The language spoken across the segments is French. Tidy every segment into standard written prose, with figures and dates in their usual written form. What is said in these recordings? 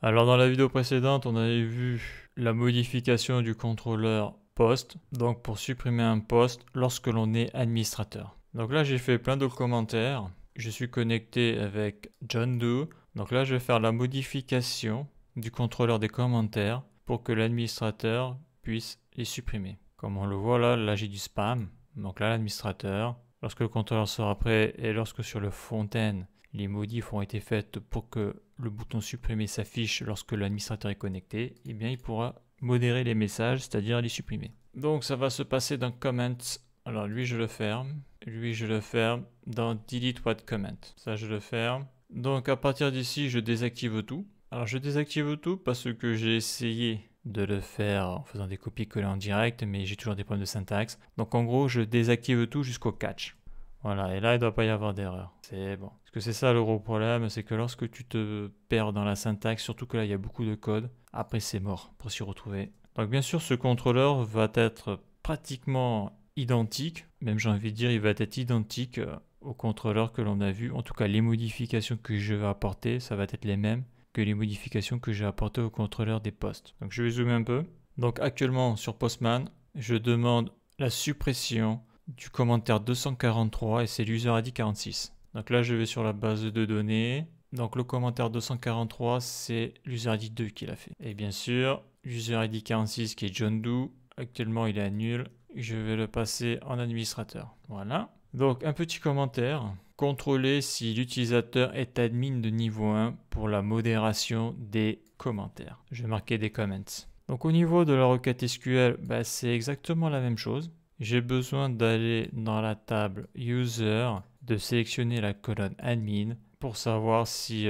Alors dans la vidéo précédente, on avait vu la modification du contrôleur poste, donc pour supprimer un poste lorsque l'on est administrateur. Donc là j'ai fait plein de commentaires, je suis connecté avec John Doe, donc là je vais faire la modification du contrôleur des commentaires pour que l'administrateur puisse les supprimer. Comme on le voit là j'ai du spam, donc là l'administrateur, lorsque le contrôleur sera prêt et lorsque sur le front-end les modifs ont été faites pour que le bouton supprimer s'affiche lorsque l'administrateur est connecté, eh bien il pourra modérer les messages, c'est-à-dire les supprimer. Donc ça va se passer dans Comments. Alors lui je le ferme, dans Delete What Comment. Ça je le ferme. Donc à partir d'ici je désactive tout. Alors je désactive tout parce que j'ai essayé de le faire en faisant des copier-coller en direct, mais j'ai toujours des problèmes de syntaxe. Donc en gros je désactive tout jusqu'au catch. Voilà, et là, il ne doit pas y avoir d'erreur. C'est bon. Parce que c'est ça le gros problème, c'est que lorsque tu te perds dans la syntaxe, surtout que là, il y a beaucoup de code, après, c'est mort pour s'y retrouver. Donc, bien sûr, ce contrôleur va être pratiquement identique, même j'ai envie de dire, il va être identique au contrôleur que l'on a vu. En tout cas, les modifications que je vais apporter, ça va être les mêmes que les modifications que j'ai apportées au contrôleur des postes. Donc, je vais zoomer un peu. Donc, actuellement, sur Postman, je demande la suppression du commentaire 243 et c'est l'user ID 46. Donc là, je vais sur la base de données. Donc le commentaire 243, c'est l'user ID 2 qui l'a fait. Et bien sûr, l'user ID 46 qui est John Doe, actuellement il est à nul. Je vais le passer en administrateur. Voilà. Donc un petit commentaire. Contrôler si l'utilisateur est admin de niveau 1 pour la modération des commentaires. Je vais marquer des comments. Donc au niveau de la requête SQL, c'est exactement la même chose. J'ai besoin d'aller dans la table User, de sélectionner la colonne Admin pour savoir si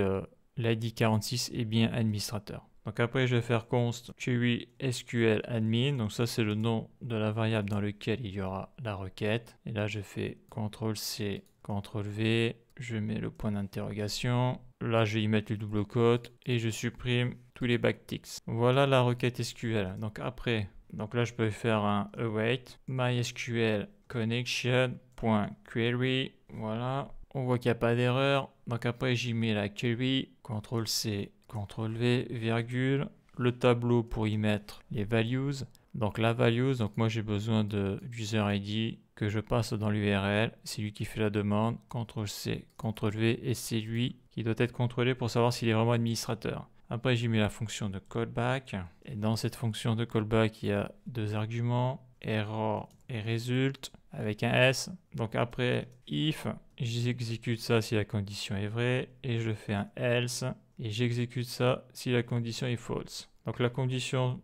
l'ID 46 est bien administrateur. Donc après, je vais faire const query SQL admin. Donc ça, c'est le nom de la variable dans lequel il y aura la requête. Et là, je fais CTRL-C, CTRL-V. Je mets le point d'interrogation. Là, je vais y mettre le double quote et je supprime tous les backticks. Voilà la requête SQL. Donc après, donc là, je peux faire un await mysql connection.query. Voilà. On voit qu'il n'y a pas d'erreur. Donc après, j'y mets la query. CTRL-C, CTRL-V, virgule. Le tableau pour y mettre les values. Donc la values, donc moi j'ai besoin de user ID que je passe dans l'URL. C'est lui qui fait la demande. CTRL-C, CTRL-V et c'est lui qui doit être contrôlé pour savoir s'il est vraiment administrateur. Après, j'ai mis la fonction de callback. Et dans cette fonction de callback, il y a deux arguments, error et result, avec un S. Donc après, if, j'exécute ça si la condition est vraie. Et je fais un else. Et j'exécute ça si la condition est false. Donc la condition,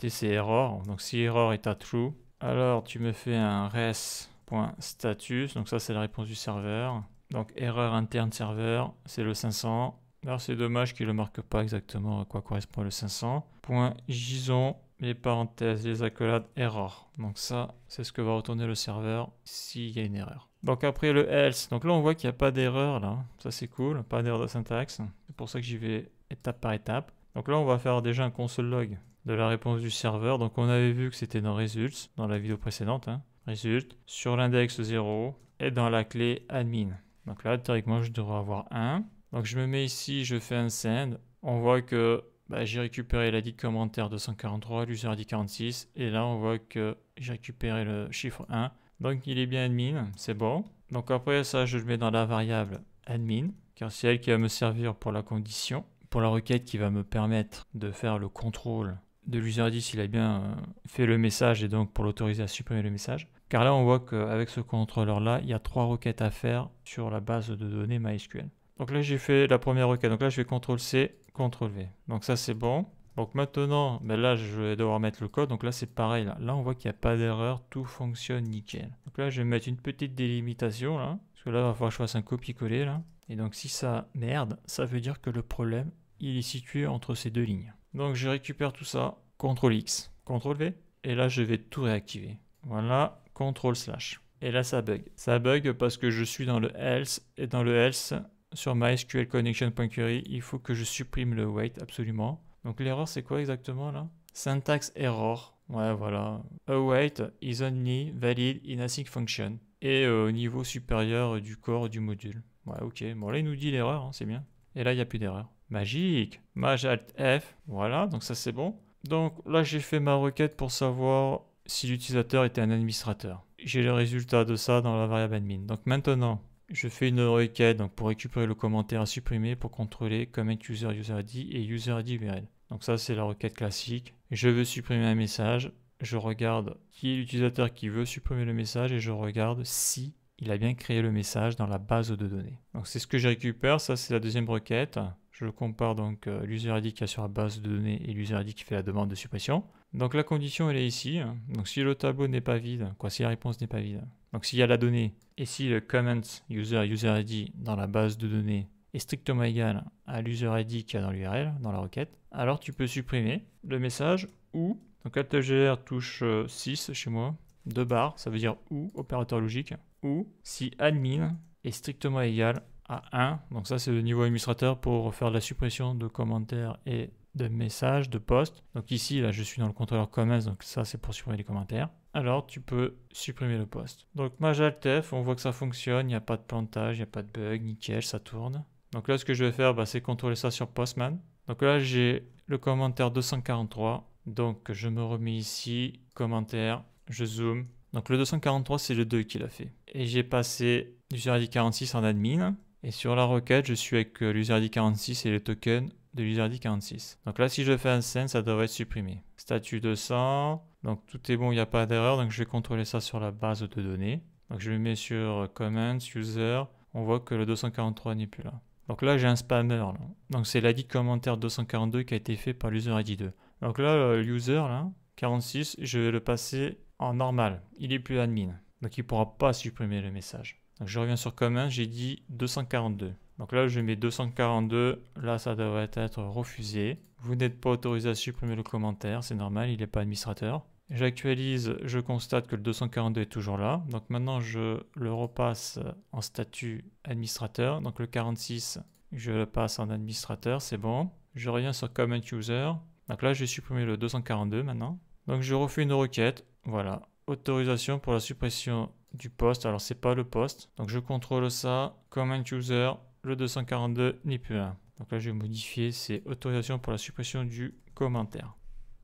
c'est error. Donc si error est à true, alors tu me fais un res.status. Donc ça, c'est la réponse du serveur. Donc erreur interne serveur, c'est le 500. Alors c'est dommage qu'il ne marque pas exactement à quoi correspond le 500. Point JSON, les parenthèses, les accolades, error. Donc ça, c'est ce que va retourner le serveur s'il y a une erreur. Donc après le else, donc là on voit qu'il n'y a pas d'erreur là. Ça c'est cool, pas d'erreur de syntaxe. C'est pour ça que j'y vais étape par étape. Donc là on va faire déjà un console log de la réponse du serveur. Donc on avait vu que c'était dans results, dans la vidéo précédente. Result, sur l'index 0 et dans la clé admin. Donc là, théoriquement, je devrais avoir 1. Donc je me mets ici, je fais un send. On voit que j'ai récupéré l'ID commentaire 243, l'user ID 46. Et là, on voit que j'ai récupéré le chiffre 1. Donc il est bien admin, c'est bon. Donc après ça, je le mets dans la variable admin, car c'est elle qui va me servir pour la condition, pour la requête qui va me permettre de faire le contrôle de l'user ID s'il a bien fait le message et donc pour l'autoriser à supprimer le message. Car là, on voit qu'avec ce contrôleur-là, il y a 3 requêtes à faire sur la base de données MySQL. Donc là, j'ai fait la première requête. Donc là, je fais CTRL-C, CTRL-V. Donc ça, c'est bon. Donc maintenant, là, je vais devoir mettre le code. Donc là, c'est pareil. Là, on voit qu'il n'y a pas d'erreur. Tout fonctionne nickel. Donc là, je vais mettre une petite délimitation. Là, parce que là, il va falloir que je fasse un copier-coller. Là. Et donc, si ça merde, ça veut dire que le problème, il est situé entre ces deux lignes. Donc, je récupère tout ça. CTRL-X, CTRL-V. Et là, je vais tout réactiver. Voilà. CTRL/. Et là, ça bug. Ça bug parce que je suis dans le else. Et dans le else, sur mysql connection.query, il faut que je supprime le wait absolument. Donc l'erreur, c'est quoi exactement là? Syntax error. Ouais, voilà. Await is only valid in async function. Et au niveau supérieur du corps du module. Ouais, ok. Bon, là, il nous dit l'erreur, c'est bien. Et là, il n'y a plus d'erreur. Magique. Maj Alt F. Voilà, donc ça c'est bon. Donc là, j'ai fait ma requête pour savoir si l'utilisateur était un administrateur. J'ai le résultat de ça dans la variable admin. Donc maintenant, je fais une requête donc pour récupérer le commentaire à supprimer pour contrôler comment user UserID et UserID URL. Donc ça, c'est la requête classique. Je veux supprimer un message. Je regarde qui est l'utilisateur qui veut supprimer le message et je regarde si il a bien créé le message dans la base de données. Donc c'est ce que je récupère. Ça, c'est la deuxième requête. Je compare donc l'user-ID qui est sur la base de données et l'user-ID qui fait la demande de suppression. Donc la condition, elle est ici. Donc si le tableau n'est pas vide, si la réponse n'est pas vide, donc s'il y a la donnée et si le comment user-ID dans la base de données est strictement égal à l'user-ID qu'il y a dans l'URL, dans la requête, alors tu peux supprimer le message ou, donc AltGR touche 6 chez moi, 2 barres, ça veut dire ou, opérateur logique, ou si admin est strictement égal à 1, donc ça c'est le niveau administrateur pour faire de la suppression de commentaires et de messages, de posts. Donc ici, là je suis dans le contrôleur comments, donc ça c'est pour supprimer les commentaires. Alors tu peux supprimer le post. Donc Maj Alt F, on voit que ça fonctionne, il n'y a pas de plantage, il n'y a pas de bug, nickel, ça tourne. Donc là ce que je vais faire, c'est contrôler ça sur Postman. Donc là j'ai le commentaire 243, donc je me remets ici, commentaire, je zoome. Donc le 243 c'est le 2 qui l'a fait. Et j'ai passé l'user-ID 46 en admin. Et sur la requête, je suis avec l'user-ID 46 et le token de l'user-ID 46. Donc là, si je fais un send, ça devrait être supprimé. Statut 200. Donc tout est bon, il n'y a pas d'erreur. Donc je vais contrôler ça sur la base de données. Donc je le mets sur comments, user. On voit que le 243 n'est plus là. Donc là, j'ai un spammer. Là. Donc c'est l'ID commentaire 242 qui a été fait par l'user-ID 2. Donc là, l'user, là, 46, je vais le passer en normal. Il n'est plus admin. Donc il ne pourra pas supprimer le message. Donc je reviens sur comment, j'ai dit 242. Donc là, je mets 242. Là, ça devrait être refusé. Vous n'êtes pas autorisé à supprimer le commentaire. C'est normal, il n'est pas administrateur. J'actualise, je constate que le 242 est toujours là. Donc maintenant, je le repasse en statut administrateur. Donc le 46, je le passe en administrateur. C'est bon. Je reviens sur comment user. Donc là, je vais supprimer le 242 maintenant. Donc je refais une requête. Voilà. Autorisation pour la suppression du post. Alors c'est pas le post. Donc je contrôle ça. Comment user, le 242 n'est plus là. Donc là je vais modifier, c'est autorisation pour la suppression du commentaire.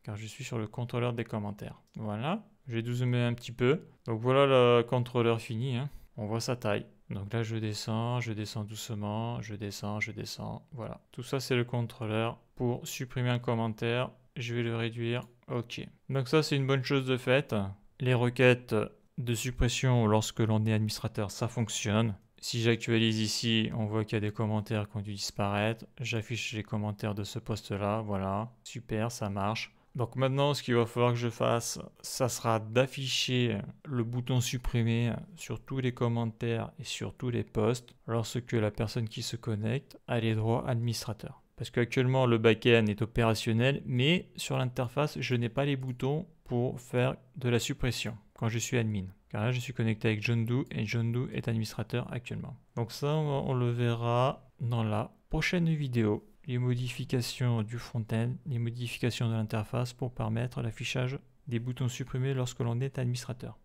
Car je suis sur le contrôleur des commentaires. Voilà. Je vais zoomer un petit peu. Donc voilà le contrôleur fini. On voit sa taille. Donc là je descends doucement, je descends. Voilà. Tout ça c'est le contrôleur pour supprimer un commentaire. Je vais le réduire. Ok. Donc ça c'est une bonne chose de faite. Les requêtes de suppression lorsque l'on est administrateur, ça fonctionne. Si j'actualise ici, on voit qu'il y a des commentaires qui ont dû disparaître. J'affiche les commentaires de ce poste-là, voilà. Super, ça marche. Donc maintenant, ce qu'il va falloir que je fasse, ça sera d'afficher le bouton supprimer sur tous les commentaires et sur tous les posts lorsque la personne qui se connecte a les droits administrateurs. Parce qu'actuellement, le backend est opérationnel, mais sur l'interface, je n'ai pas les boutons pour faire de la suppression quand je suis admin. Car là, je suis connecté avec John Doe et John Doe est administrateur actuellement. Donc ça, on le verra dans la prochaine vidéo. Les modifications du front-end, les modifications de l'interface pour permettre l'affichage des boutons supprimés lorsque l'on est administrateur.